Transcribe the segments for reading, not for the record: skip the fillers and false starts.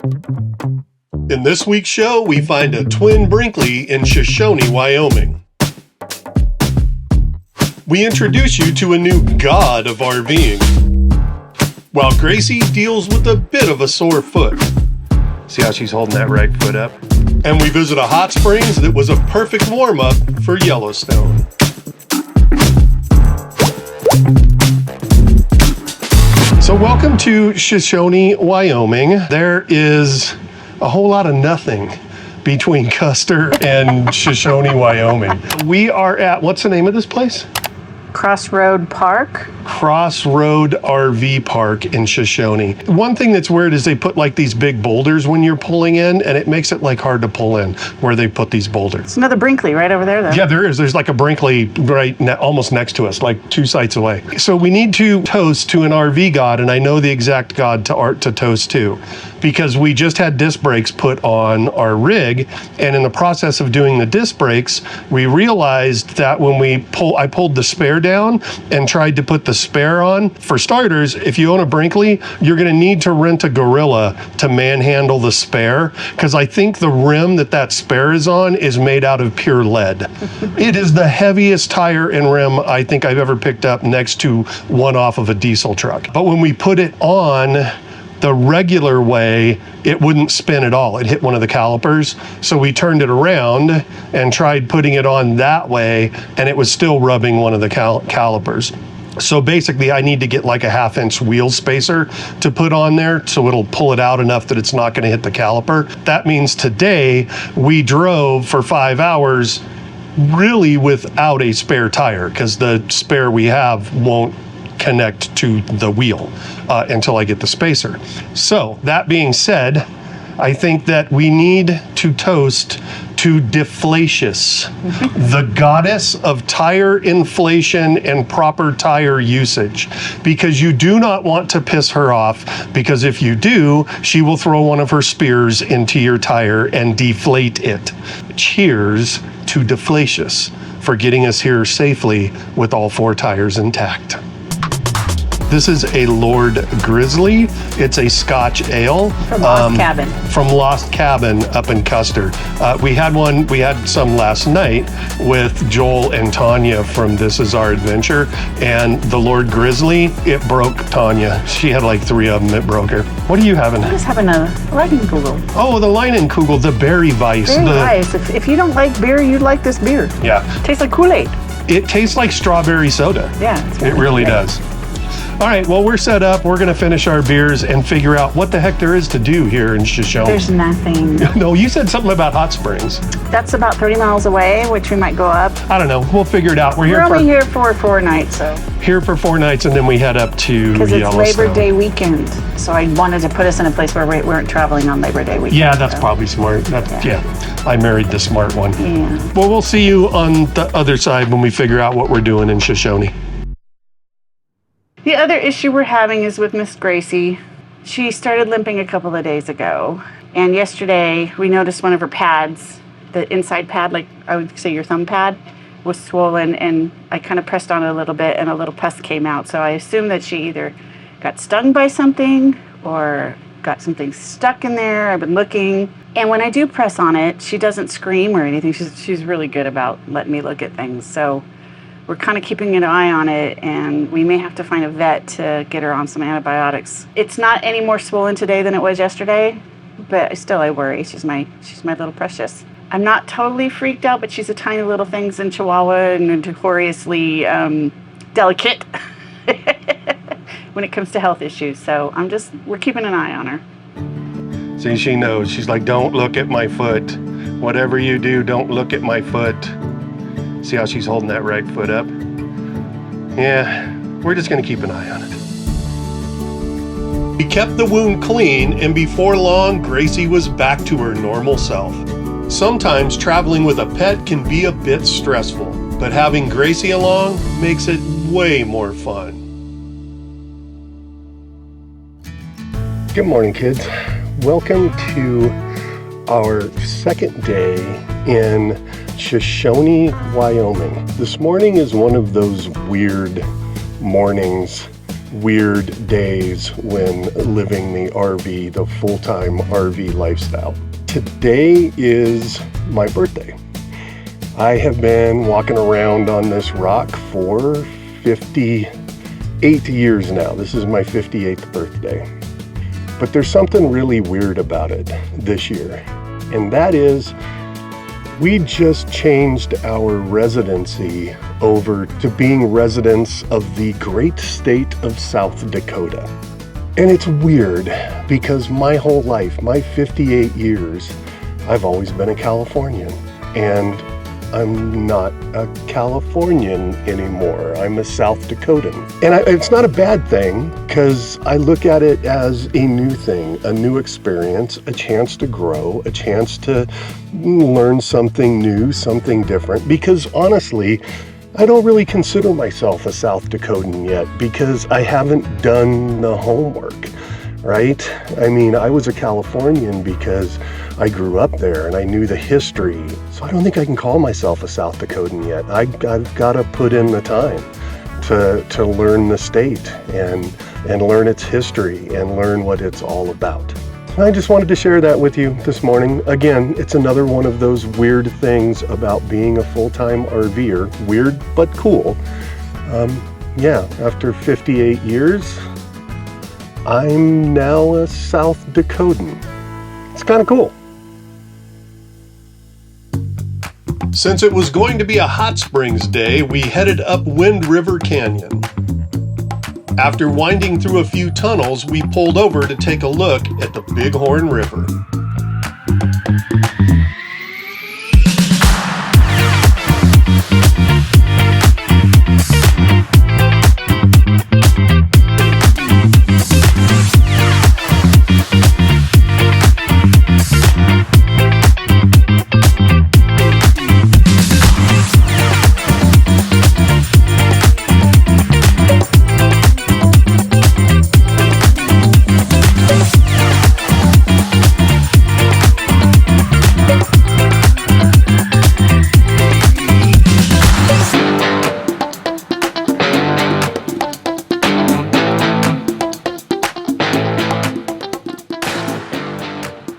In this week's show, we find a twin Brinkley in Shoshoni, Wyoming. We introduce you to a new god of RVing, while Gracie deals with a bit of a sore foot. See how she's holding that right foot up? And we visit a hot springs that was a perfect warm-up for Yellowstone. So welcome to Shoshoni, Wyoming. There is a whole lot of nothing between Custer and Shoshoni, Wyoming. We are at, what's the name of this place? Crossroad Park. Crossroad RV Park in Shoshoni. One thing that's weird is they put like these big boulders when you're pulling in, and it makes it like hard to pull in where they put these boulders. It's another Brinkley right over there though. Yeah, there is. There's like a Brinkley right almost next to us, like 2 sites away. So we need to toast to an RV god, and I know the exact god to toast to, because we just had disc brakes put on our rig, and in the process of doing the disc brakes, we realized that when I pulled the spare down and tried to put the spare on. For starters, if you own a Brinkley, you're going to need to rent a gorilla to manhandle the spare, because I think the rim that spare is on is made out of pure lead. It is the heaviest tire and rim I think I've ever picked up next to one off of a diesel truck. But when we put it on the regular way, it wouldn't spin at all. It hit one of the calipers. So we turned it around and tried putting it on that way, and it was still rubbing one of the calipers. So basically I need to get like a 1/2-inch wheel spacer to put on there so it'll pull it out enough that it's not going to hit the caliper. That means today we drove for 5 hours really without a spare tire, because the spare we have won't connect to the wheel until I get the spacer. So that being said, I think that we need to toast to Deflatious, the goddess of tire inflation and proper tire usage, because you do not want to piss her off, because if you do, she will throw one of her spears into your tire and deflate it. Cheers to Deflatious for getting us here safely with all 4 tires intact. This is a Lord Grizzly. It's a Scotch ale. From Lost Cabin. From Lost Cabin up in Custer. We had some last night with Joel and Tanya from This Is Our Adventure, and the Lord Grizzly, it broke Tanya. She had like 3 of them, it broke her. What are you having? I was having a Leinenkugel. Oh, the Leinenkugel, the berry Weiss. Very nice. If you don't like beer, you'd like this beer. Yeah. Tastes like Kool-Aid. It tastes like strawberry soda. Yeah. It really does. All right, well, we're set up. We're going to finish our beers and figure out what the heck there is to do here in Shoshoni. There's nothing. No, you said something about hot springs. That's about 30 miles away, which we might go up. I don't know. We'll figure it out. We're only here for 4 nights, so. Here for 4 nights, and then we head up to Yellowstone. Because it's Labor Day weekend, so I wanted to put us in a place where we weren't traveling on Labor Day weekend. Yeah, that's probably smart. Yeah, I married the smart one. Yeah. Well, we'll see you on the other side when we figure out what we're doing in Shoshoni. The other issue we're having is with Miss Gracie. She started limping a couple of days ago, and yesterday we noticed one of her pads, the inside pad, like I would say your thumb pad, was swollen, and I kind of pressed on it a little bit and a little pus came out. So I assume that she either got stung by something or got something stuck in there. I've been looking, and when I do press on it, she doesn't scream or anything. She's really good about letting me look at things. So we're kind of keeping an eye on it, and we may have to find a vet to get her on some antibiotics. It's not any more swollen today than it was yesterday, but still I worry. She's my little precious. I'm not totally freaked out, but she's a tiny little thing in Chihuahua and notoriously delicate when it comes to health issues. So we're keeping an eye on her. See, she knows. She's like, don't look at my foot. Whatever you do, don't look at my foot. See how she's holding that right foot up? Yeah, we're just gonna keep an eye on it. We kept the wound clean, and before long, Gracie was back to her normal self. Sometimes traveling with a pet can be a bit stressful, but having Gracie along makes it way more fun. Good morning, kids. Welcome to our second day in Shoshoni, Wyoming. This morning is one of those weird mornings weird days when living the RV, the full-time RV lifestyle. Today is my birthday. I have been walking around on this rock for 58 years now. This is my 58th birthday. But there's something really weird about it this year, and that is we just changed our residency over to being residents of the great state of South Dakota. And it's weird because my whole life, my 58 years, I've always been a Californian, and I'm not a Californian anymore. I'm a South Dakotan. And it's not a bad thing, because I look at it as a new thing, a new experience, a chance to grow, a chance to learn something new, something different. Because honestly, I don't really consider myself a South Dakotan yet, because I haven't done the homework, right? I mean, I was a Californian because I grew up there and I knew the history. So I don't think I can call myself a South Dakotan yet. I've got to put in the time to learn the state and learn its history and learn what it's all about. I just wanted to share that with you this morning. Again, it's another one of those weird things about being a full-time RVer. Weird, but cool. Yeah, after 58 years, I'm now a South Dakotan. It's kind of cool. Since it was going to be a hot springs day, we headed up Wind River Canyon. After winding through a few tunnels, we pulled over to take a look at the Bighorn River.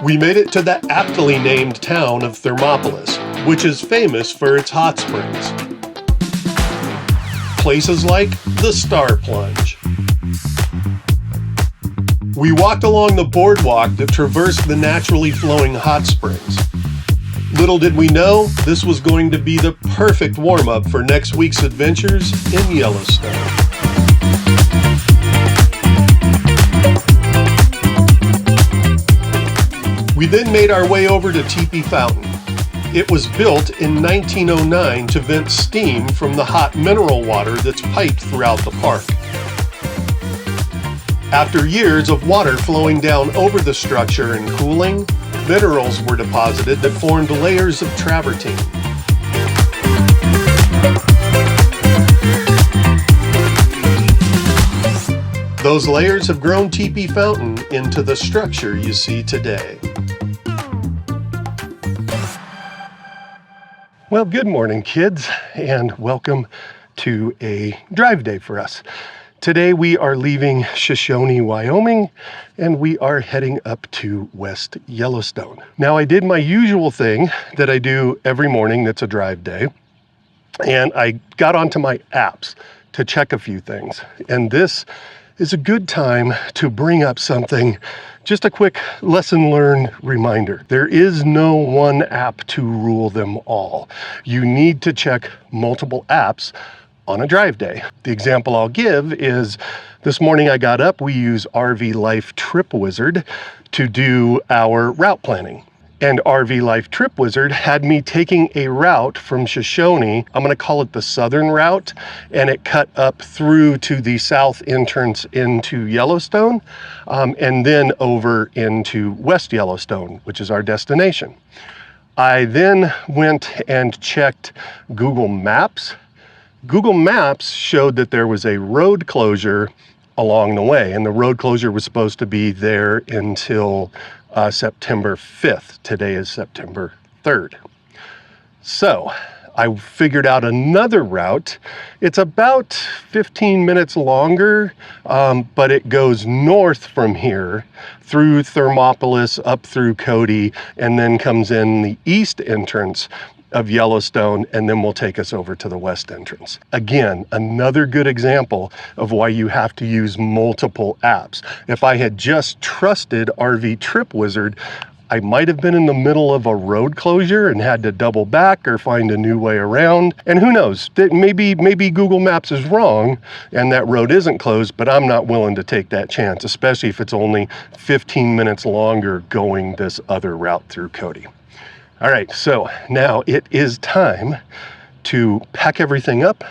We made it to the aptly named town of Thermopolis, which is famous for its hot springs. Places like the Star Plunge. We walked along the boardwalk that traversed the naturally flowing hot springs. Little did we know, this was going to be the perfect warm-up for next week's adventures in Yellowstone. We then made our way over to Teepee Fountain. It was built in 1909 to vent steam from the hot mineral water that's piped throughout the park. After years of water flowing down over the structure and cooling, minerals were deposited that formed layers of travertine. Those layers have grown Teepee Fountain into the structure you see today. Well, good morning, kids, and welcome to a drive day for us. Today we are leaving Shoshoni, Wyoming, and we are heading up to West Yellowstone. Now, I did my usual thing that I do every morning that's a drive day, and I got onto my apps to check a few things. And this is a good time to bring up something, just a quick lesson learned reminder. There is no one app to rule them all. You need to check multiple apps on a drive day. The example I'll give is this morning I got up, we use RV Life Trip Wizard to do our route planning. And RV Life Trip Wizard had me taking a route from Shoshoni. I'm going to call it the southern route, and it cut up through to the south entrance into Yellowstone, and then over into West Yellowstone, which is our destination. I then went and checked Google Maps. Google Maps showed that there was a road closure along the way, and the road closure was supposed to be there until September 5th. Today is September 3rd. So I figured out another route. It's about 15 minutes longer, but it goes north from here through Thermopolis, up through Cody, and then comes in the east entrance of Yellowstone, and then will take us over to the west entrance. Again, another good example of why you have to use multiple apps. If I had just trusted RV Trip Wizard, I might have been in the middle of a road closure and had to double back or find a new way around. And who knows, maybe Google Maps is wrong and that road isn't closed, but I'm not willing to take that chance, especially if it's only 15 minutes longer going this other route through Cody. All right, so now it is time to pack everything up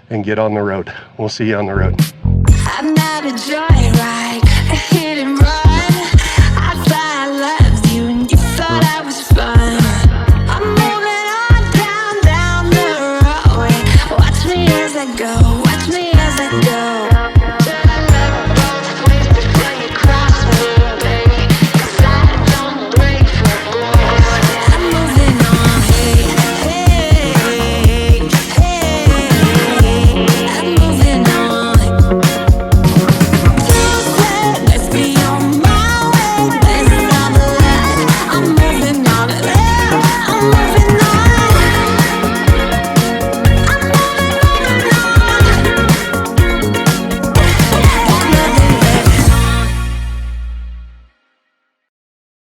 and get on the road. We'll see you on the road. I'm not a joyride, a hit and run.